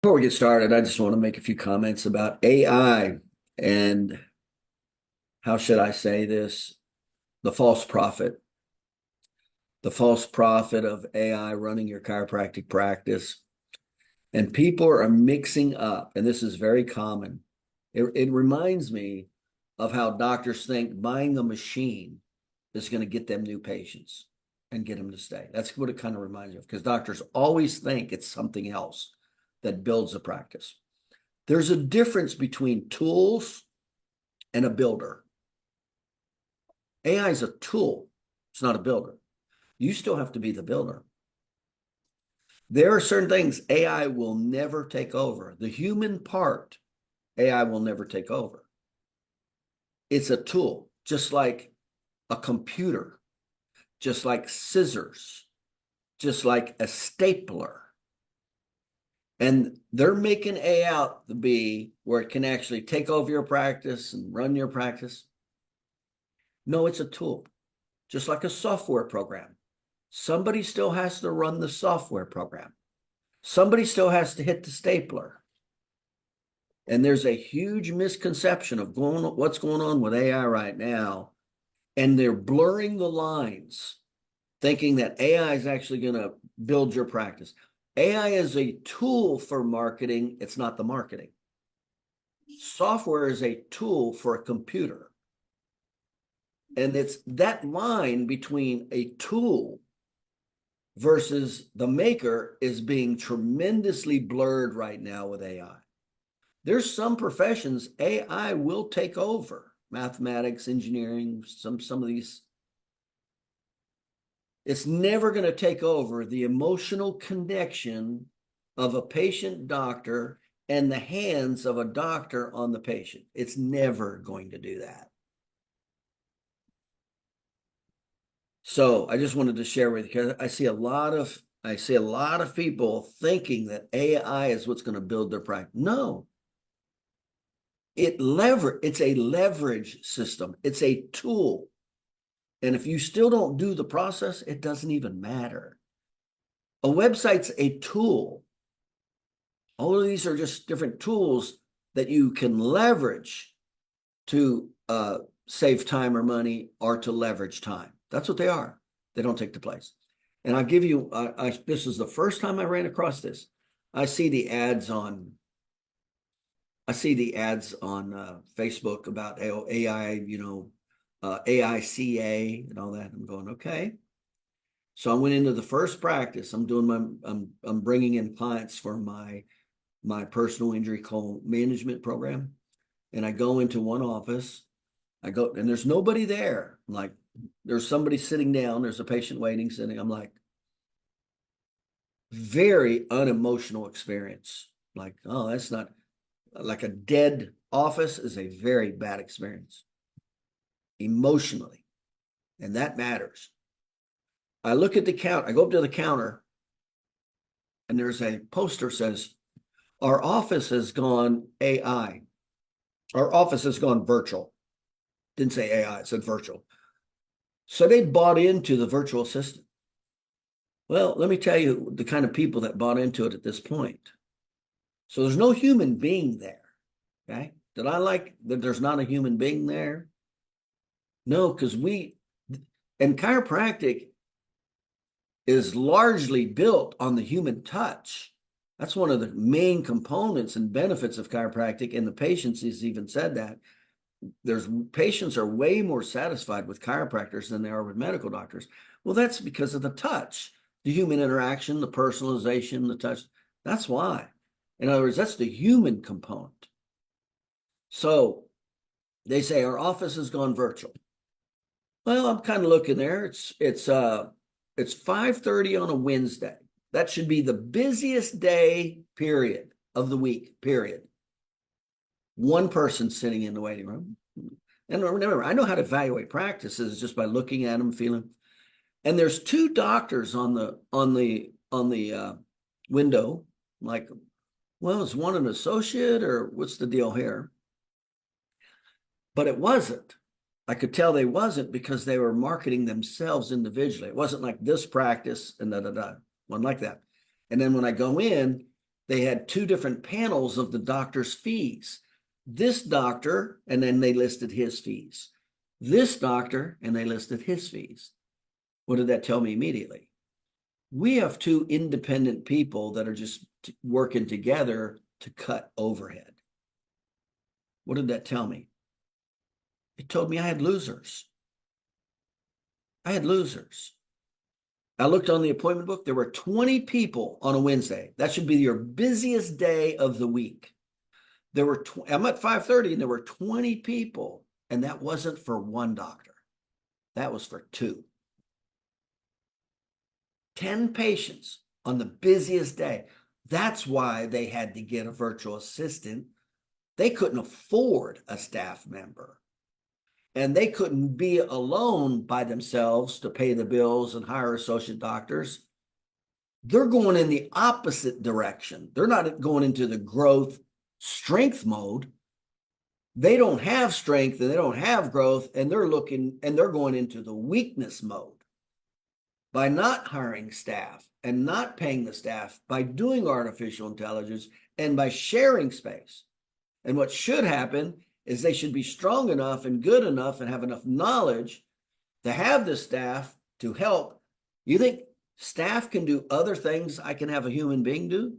Before we get started, I just want to make a few comments about AI and how should I say this? The false prophet, the false prophet of AI running your chiropractic practice. And people are mixing up, and this is very common. It reminds me of how doctors think buying a machine is going to get them new patients and get them to stay. That's what it kind of reminds me of, because doctors always think it's something else that builds a practice. There's a difference between tools and a builder. AI is a tool. It's not a builder. You still have to be the builder. There are certain things AI will never take over. The human part, AI will never take over. It's a tool, just like a computer, just like scissors, just like a stapler. And they're making AI out to be where it can actually take over your practice and run your practice. No, it's a tool, just like a software program. Somebody still has to run the software program. Somebody still has to hit the stapler. And there's a huge misconception of what's going on with AI right now. And they're blurring the lines, thinking that AI is actually going to build your practice. AI is a tool for marketing. It's not the marketing. Software is a tool for a computer. And it's that line between a tool versus the maker is being tremendously blurred right now with AI. There's some professions AI will take over, mathematics, engineering, some of these. It's never going to take over the emotional connection of a patient doctor and the hands of a doctor on the patient. It's never going to do that. So I just wanted to share with you, because I see a lot of people thinking that AI is what's going to build their practice. No. It's a leverage system. It's a tool. And if you still don't do the process, it doesn't even matter. A website's a tool. All of these are just different tools that you can leverage to save time or money, or to leverage time. That's what they are. They don't take the place. And I'll give you, this is the first time I ran across this. I see the ads on Facebook about AI, AICA and all that. I'm going, okay. So I went into the first practice. I'm bringing in clients for my personal injury co-management program. And I go into one office. I go, and there's nobody there. I'm like, there's somebody sitting down. There's a patient waiting, sitting. I'm like, very unemotional experience. Like, oh, that's not, like a dead office is a very bad experience emotionally. And that matters. I look at the count. I go up to the counter, and there's a poster says, our office has gone AI. Our office has gone virtual. Didn't say AI, it said virtual. So they bought into the virtual assistant. Well, let me tell you the kind of people that bought into it at this point. So there's no human being there. Okay. Did I like that there's not a human being there? No, because and chiropractic is largely built on the human touch. That's one of the main components and benefits of chiropractic, and the patients has even said that. Patients are way more satisfied with chiropractors than they are with medical doctors. Well, that's because of the touch, the human interaction, the personalization, the touch. That's why. In other words, that's the human component. So they say our office has gone virtual. Well, I'm kind of looking there. It's 5:30 on a Wednesday. That should be the busiest day, period, of the week, period. One person sitting in the waiting room. And remember, I know how to evaluate practices just by looking at them, feeling. And there's two doctors on the window. I'm like, well, is one an associate, or what's the deal here? But it wasn't. I could tell they wasn't, because they were marketing themselves individually. It wasn't like this practice and da-da-da. Wasn't like that. And then when I go in, they had two different panels of the doctor's fees. This doctor, and then they listed his fees. This doctor, and they listed his fees. What did that tell me immediately? We have two independent people that are just working together to cut overhead. What did that tell me? It told me I had losers. I had losers. I looked on the appointment book. There were 20 people on a Wednesday. That should be your busiest day of the week. I'm at 5:30 and there were 20 people, and that wasn't for one doctor. That was for two. 10 patients on the busiest day. That's why they had to get a virtual assistant. They couldn't afford a staff member. And they couldn't be alone by themselves to pay the bills and hire associate doctors. They're going in the opposite direction. They're not going into the growth strength mode. They don't have strength and they don't have growth, and they're going into the weakness mode. By not hiring staff and not paying the staff, by doing artificial intelligence and by sharing space. And what should happen is they should be strong enough and good enough and have enough knowledge to have the staff to help. You think staff can do other things I can have a human being do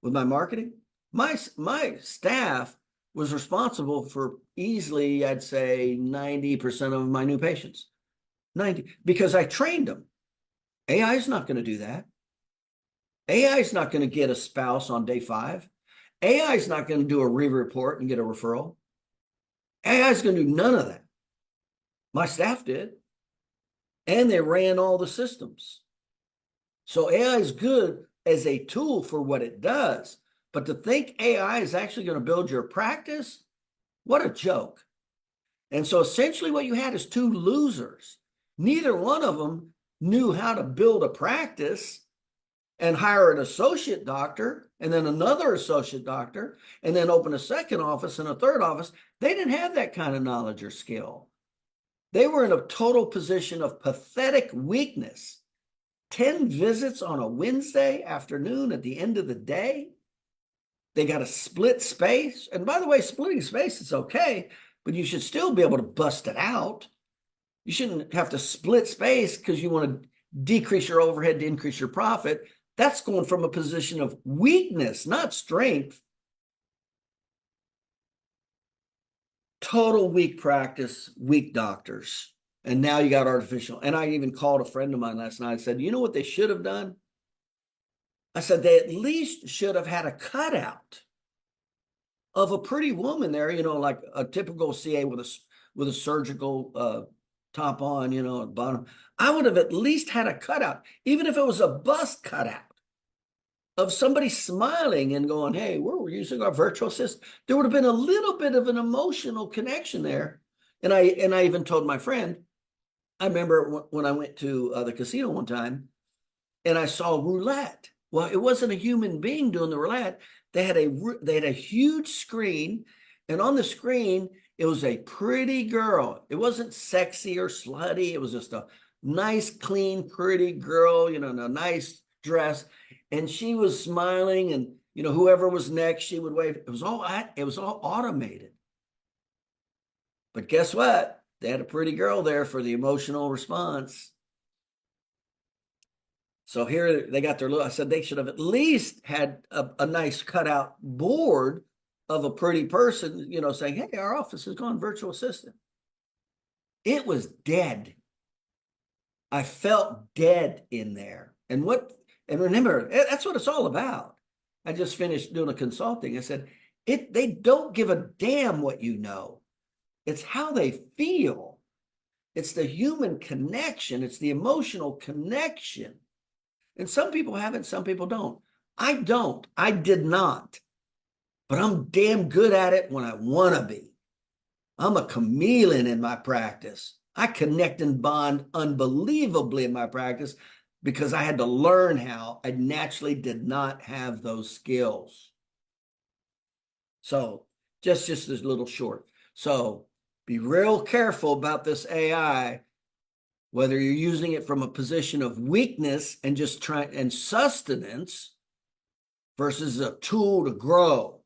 with my marketing? My staff was responsible for easily, I'd say 90% of my new patients. 90, because I trained them. AI is not going to do that. AI is not going to get a spouse on day 5. AI is not going to do a re-report and get a referral. AI is going to do none of that. My staff did. And they ran all the systems. So AI is good as a tool for what it does. But to think AI is actually going to build your practice, what a joke. And so essentially what you had is two losers. Neither one of them knew how to build a practice and hire an associate doctor and then another associate doctor and then open a second office and a third office. They didn't have that kind of knowledge or skill. They were in a total position of pathetic weakness. 10 visits on a Wednesday afternoon at the end of the day. They got a split space. And by the way, splitting space is okay, but you should still be able to bust it out. You shouldn't have to split space because you want to decrease your overhead to increase your profit. That's going from a position of weakness, not strength. Total weak practice, weak doctors. And now you got artificial. And I even called a friend of mine last night and said, you know what they should have done? I said, they at least should have had a cutout of a pretty woman there, like a typical CA with a surgical top on, at the bottom. I would have at least had a cutout, even if it was a bust cutout of somebody smiling and going, hey, we're using our virtual assistant. There would have been a little bit of an emotional connection there. And I even told my friend, I remember when I went to the casino one time and I saw roulette. Well, it wasn't a human being doing the roulette. They had a huge screen, and on the screen, it was a pretty girl. It wasn't sexy or slutty. It was just a nice, clean, pretty girl, in a nice dress. And she was smiling, and, whoever was next, she would wave. It was all automated. But guess what? They had a pretty girl there for the emotional response. So here they got their I said they should have at least had a nice cutout board of a pretty person, saying, hey, our office has gone virtual assistant. It was dead. I felt dead in there. And remember, that's what it's all about. I just finished doing a consulting. I said, they don't give a damn what you know. It's how they feel. It's the human connection. It's the emotional connection. And some people have it, some people don't. I don't. I did not. But I'm damn good at it when I want to be. I'm a chameleon in my practice. I connect and bond unbelievably in my practice because I had to learn how. I naturally did not have those skills. So just this little short. So be real careful about this AI, whether you're using it from a position of weakness and just sustenance versus a tool to grow.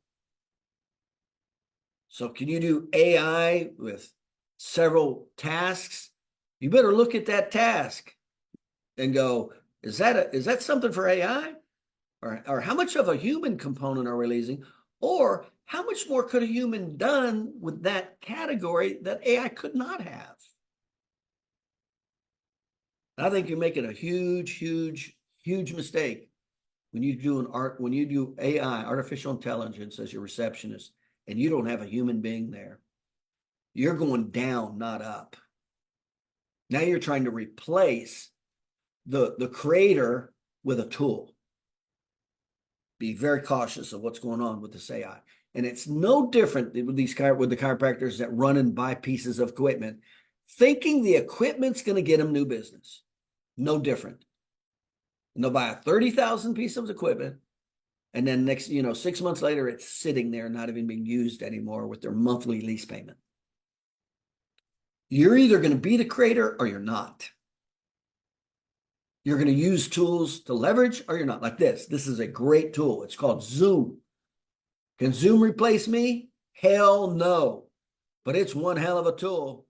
So can you do AI with several tasks? You better look at that task and go, is that something for AI? Or how much of a human component are we releasing? Or how much more could a human done with that category that AI could not have? I think you're making a huge, huge, huge mistake when you do AI, artificial intelligence, as your receptionist, and you don't have a human being there. You're going down, not up. Now you're trying to replace the creator with a tool. Be very cautious of what's going on with this AI. And it's no different with the chiropractors that run and buy pieces of equipment, thinking the equipment's going to get them new business. No different. And they'll buy a 30,000 piece of equipment, and then 6 months later, it's sitting there, not even being used anymore with their monthly lease payment. You're either going to be the creator or you're not. You're going to use tools to leverage or you're not. Like this. This is a great tool. It's called Zoom. Can Zoom replace me? Hell no. But it's one hell of a tool.